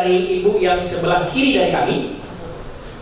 dari ibu yang sebelah kiri dari kami,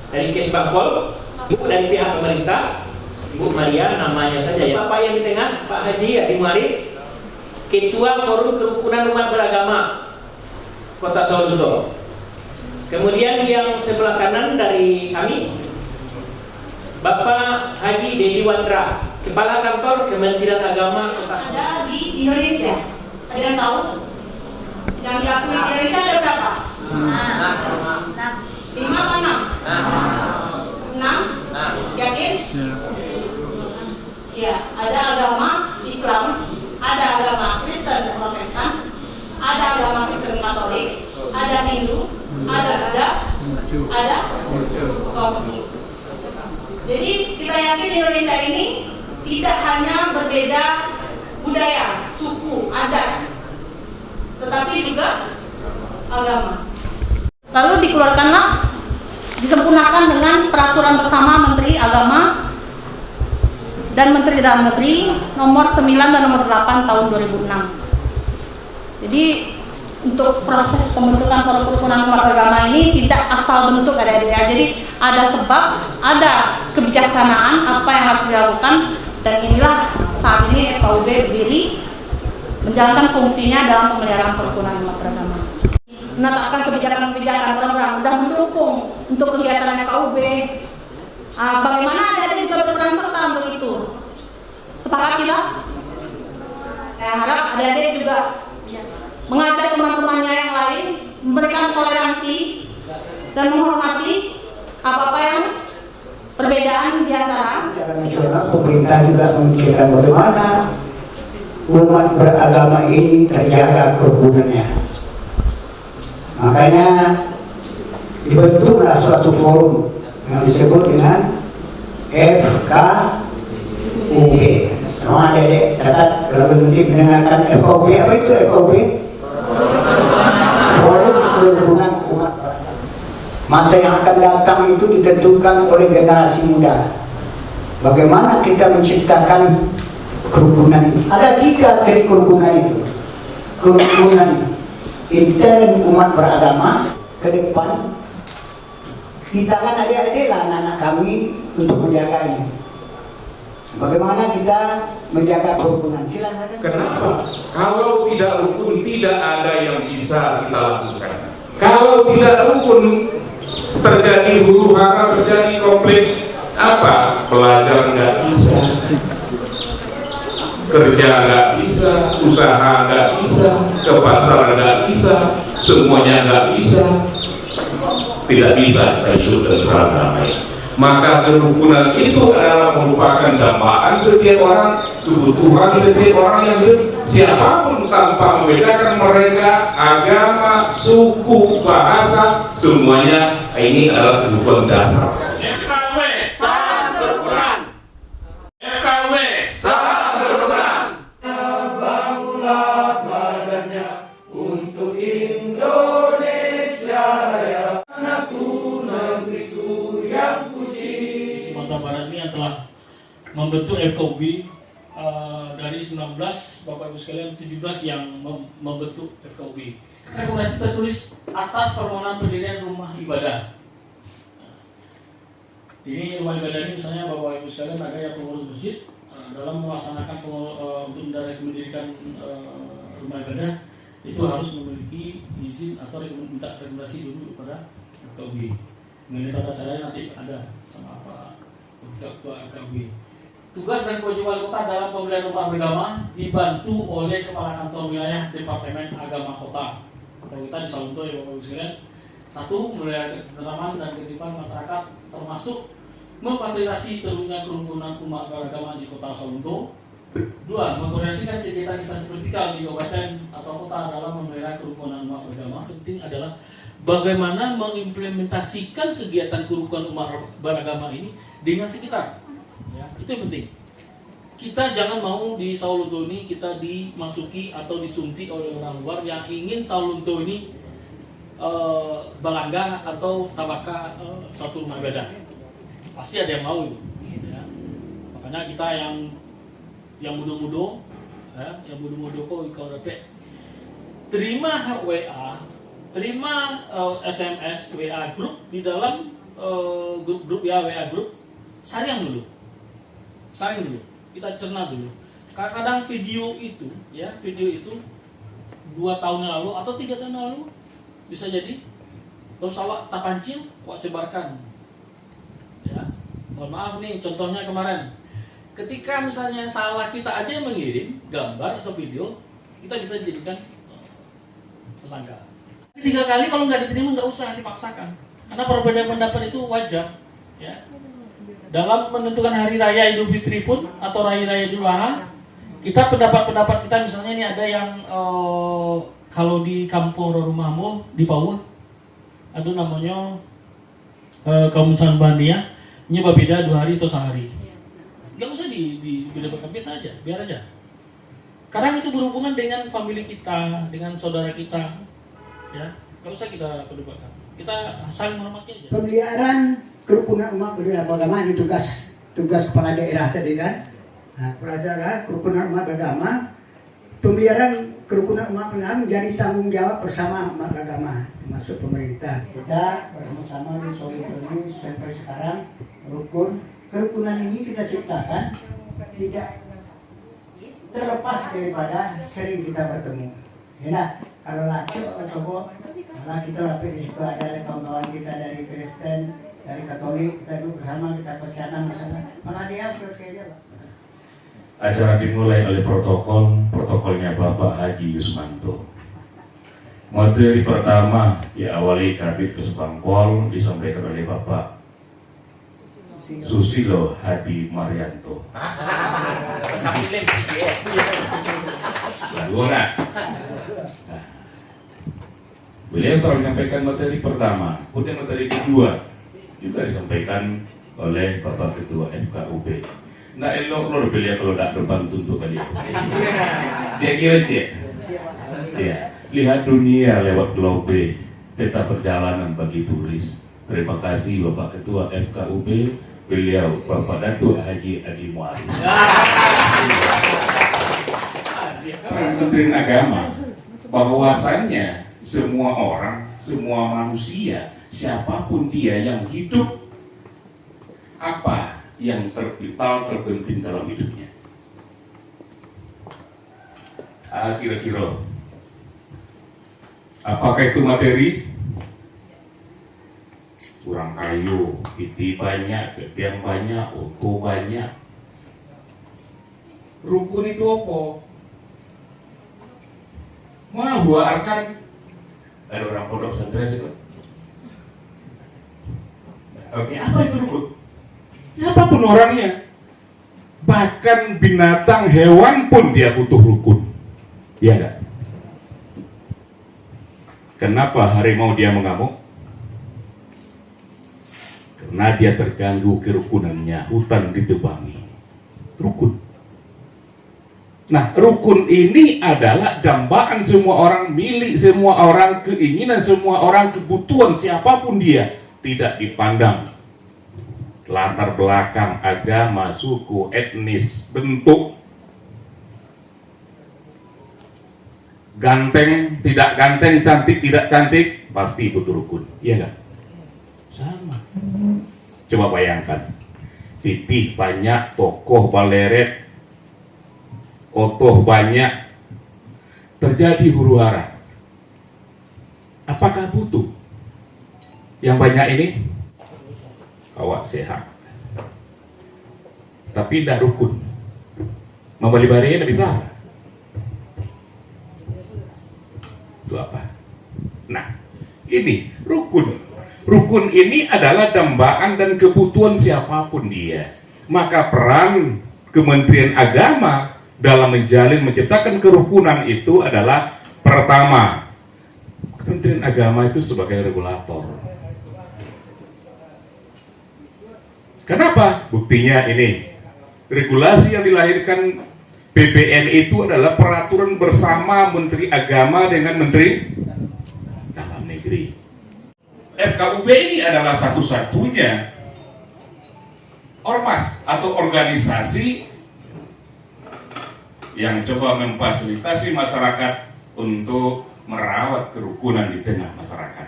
dari Kes Bangpol, ibu dari pihak pemerintah, Ibu Maria namanya saja ya. Bapak yang di tengah, Pak Haji Adi Muaris, Ketua Forum Kerukunan Umat Beragama Kota Sawalunto. Kemudian yang sebelah kanan dari kami, Bapak Haji Dedi Wandra, Kepala Kantor Kementerian Agama Kota Sawalunto. Ada di Indonesia. Ada yang tahu? Yang diakui di Indonesia ada berapa? 5 atau 6? 6? Yakin? Ya, ada agama Islam, ada agama Kristen dan Protestan, ada agama Kristen Katolik, ada Hindu, ada Buddha, ada Katolik. Jadi kita yakin di Indonesia ini tidak hanya berbeda budaya, suku, adat, tetapi juga agama. Lalu dikeluarkanlah, disempurnakan dengan peraturan bersama Menteri Agama dan Menteri Dalam Negeri nomor 9 dan nomor 8 tahun 2006. Jadi untuk proses pembentukan forum kerukunan umat beragama ini tidak asal bentuk adik-adik ya. Jadi ada sebab, ada kebijaksanaan apa yang harus dilakukan, dan inilah saat ini FKUB berdiri menjalankan fungsinya dalam pemeliharaan kerukunan umat beragama. Menetapkan kebijakan-kebijakan program dan mendukung untuk kegiatan FKUB. Bagaimana adik-adik juga berperan serta untuk itu? Sepakat kita? Saya harap adik-adik juga mengajak teman-temannya yang lain, memberikan toleransi dan menghormati apa-apa yang perbedaan di antara. Pemerintah juga memikirkan bagaimana umat beragama ini terjaga kerukunannya. Makanya dibentuklah suatu forum yang disebut dengan FKUB. Semua adik-adik catat kalau nanti mendengarkan FKUB, apa itu FKUB? Forum Kerukunan Umat. Masa yang akan datang itu ditentukan oleh generasi muda. Bagaimana kita menciptakan kerukunan itu? Ada 3 dari kerukunan itu. Kerukunan intern umat beragama ke depan. Kita kan adik-adik lah anak-anak kami untuk menjaga ini. Bagaimana kita menjaga kerukunan? Silakan. Kenapa? Kalau tidak rukun, tidak ada yang bisa kita lakukan. Kalau tidak rukun, terjadi huru hara, terjadi konflik. Apa? Belajar nggak bisa, kerja nggak bisa, usaha nggak bisa, ke pasar nggak bisa, semuanya nggak bisa. Tidak bisa kita hidup dan berdamai. Maka kerukunan itu adalah merupakan dambaan setiap orang, kebutuhan setiap orang yang hidup, siapapun tanpa membedakan mereka, agama, suku, bahasa, semuanya ini adalah kebutuhan dasar. FKUB salam kerukunan. FKUB salam kerukunan. Bangunlah badannya untuk Indonesia Raya. Anakku, negeriku yang puji. Sumatera Barat ini yang telah membentuk FKUB dari 19, Bapak Ibu sekalian 17 yang membentuk FKUB. Rekomendasi tertulis atas permohonan pendirian rumah ibadah. Ini rumah ibadah ini misalnya Bapak Ibu sekalian ada yang pengurus masjid dalam melaksanakan untuk mendirikan rumah ibadah itu harus memiliki izin atau minta rekomendasi dulu kepada FKUB. Mengenai tata caranya nanti ada sama apa ketua FKUB. Tugas dan kewajiban kota dalam pemeliharaan rumah beragama dibantu oleh Kepala Kantor Wilayah Departemen Agama Kota. Kalau kita di Sawalunto ya Bapak Ibu sekalian, 1. Memelihara ketentraman dan ketertiban masyarakat termasuk memfasilitasi terwujudnya kerukunan umat beragama di Kota Sawalunto. 2. Mengkoordinasikan kegiatan instansi vertikal di kabupaten atau kota dalam memelihara kerukunan umat beragama. Penting adalah bagaimana mengimplementasikan kegiatan kerukunan umat beragama ini dengan sekitar. Ya, itu yang penting. Kita jangan mau di Sawalunto ini kita dimasuki atau disuntik oleh orang luar yang ingin Sawalunto ini balangga atau tabaka satu rumah ibadah. Pasti ada yang mau itu. Ya. Makanya kita yang muda-muda, ya, yang muda-muda kok kalau dapat terima WA terima SMS, WA grup di dalam grup ya WA grup, saring dulu, kita cerna dulu. Kadang video itu 2 tahun yang lalu atau 3 tahun yang lalu bisa jadi, terus awak tak pancing, awak sebarkan. Ya, mohon maaf nih, contohnya kemarin, ketika misalnya salah kita aja yang mengirim gambar atau video, kita bisa dijadikan tersangka. 3 kali kalau nggak diterima nggak usah dipaksakan, karena perbedaan pendapat itu wajar. Ya. Dalam menentukan hari raya Idul Fitri pun atau raya Idul Adha, kita pendapat kita misalnya ini ada yang kalau di kampung rumahmu di Pauh, ada namanya kaum Sanbania, ini berbeda 2 hari atau sehari. Nggak usah dibedakan, biasa aja, biar aja. Karena itu berhubungan dengan famili kita, dengan saudara kita, ya, nggak usah kita perdebatkan. Kita saling menghormati aja. Pemeliharaan kerukunan umat beragama ini tugas kepala daerah tadi kan. Nah, kepala daerah kerukunan umat beragama, pemeliharaan kerukunan umat beragama menjadi tanggung jawab bersama umat beragama, termasuk pemerintah. Kita bersama-sama di Solidarity sampai sekarang kerukunan ini kita ciptakan tidak terlepas daripada sering kita bertemu. Ya, kalau lacu atau coba, kalau kita lapor di situ ada kawan-kawan kita dari Kristen, dari Katolik, kita duduk bersama, kita percaya masalah. Malah dia bekerja, Pak. Acara dimulai oleh protokolnya Bapak Haji Yusmanto. Materi pertama diawali Kabid Kesbangpol, disampaikan oleh Bapak Susilo Hadi Marianto. Beliau telah menyampaikan materi pertama, kemudian materi kedua juga disampaikan oleh Bapak Ketua FKUB. Nah, elok loh beliau kalau tidak berbantu untuk kalian. Dia kira cik. Ya, lihat dunia lewat globe, peta perjalanan bagi turis. Terima kasih Bapak Ketua FKUB, beliau Bapak Datuk Haji Adi Muaris. Menteri Agama, bahwasannya semua orang, semua manusia, siapapun dia yang hidup, apa yang tervital, terpenting dalam hidupnya. Kira-kira apakah itu materi? Kurang kayu, piti banyak, ketiang banyak, untu banyak. Rukun itu apa? Mana buah arkan? Ada orang pondok pesantren situ. Oke, apa itu rukun? Siapapun orangnya, bahkan binatang, hewan pun dia butuh rukun. Iya enggak? Kenapa harimau dia mengamuk? Karena dia terganggu kerukunannya, hutan ditebangi. Rukun. Nah, rukun ini adalah dambaan semua orang, milik semua orang, keinginan semua orang, kebutuhan siapapun dia, tidak dipandang latar belakang, agama, suku, etnis, bentuk, ganteng, tidak ganteng, cantik, tidak cantik, pasti butuh rukun. Iya enggak? Sama. Coba bayangkan, pipih banyak, tokoh baleret, otoh banyak, terjadi huru hara. Apakah butuh yang banyak ini? Awak sehat, tapi tidak rukun. Membeli barang tidak bisa. Itu apa? Nah, ini rukun. Rukun ini adalah dambaan dan kebutuhan siapapun dia. Maka peran Kementerian Agama dalam menjalin, menciptakan kerukunan itu adalah pertama, Kementerian Agama itu sebagai regulator. Kenapa? Buktinya ini, regulasi yang dilahirkan PBN itu adalah peraturan bersama Menteri Agama dengan Menteri Dalam Negeri. FKUB ini adalah satu-satunya ormas atau organisasi yang coba memfasilitasi masyarakat untuk merawat kerukunan di tengah masyarakat.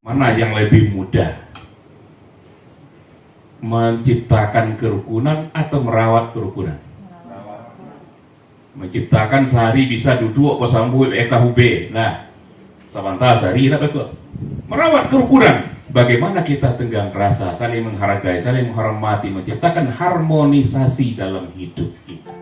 Mana yang lebih mudah? Menciptakan kerukunan atau merawat kerukunan? Menciptakan sehari bisa duduk pesambu EKHUB. Nah, sabanta sehari nak betul. Merawat kerukunan. Bagaimana kita tenggang rasa, saling menghargai, saling menghormati, menciptakan harmonisasi dalam hidup kita.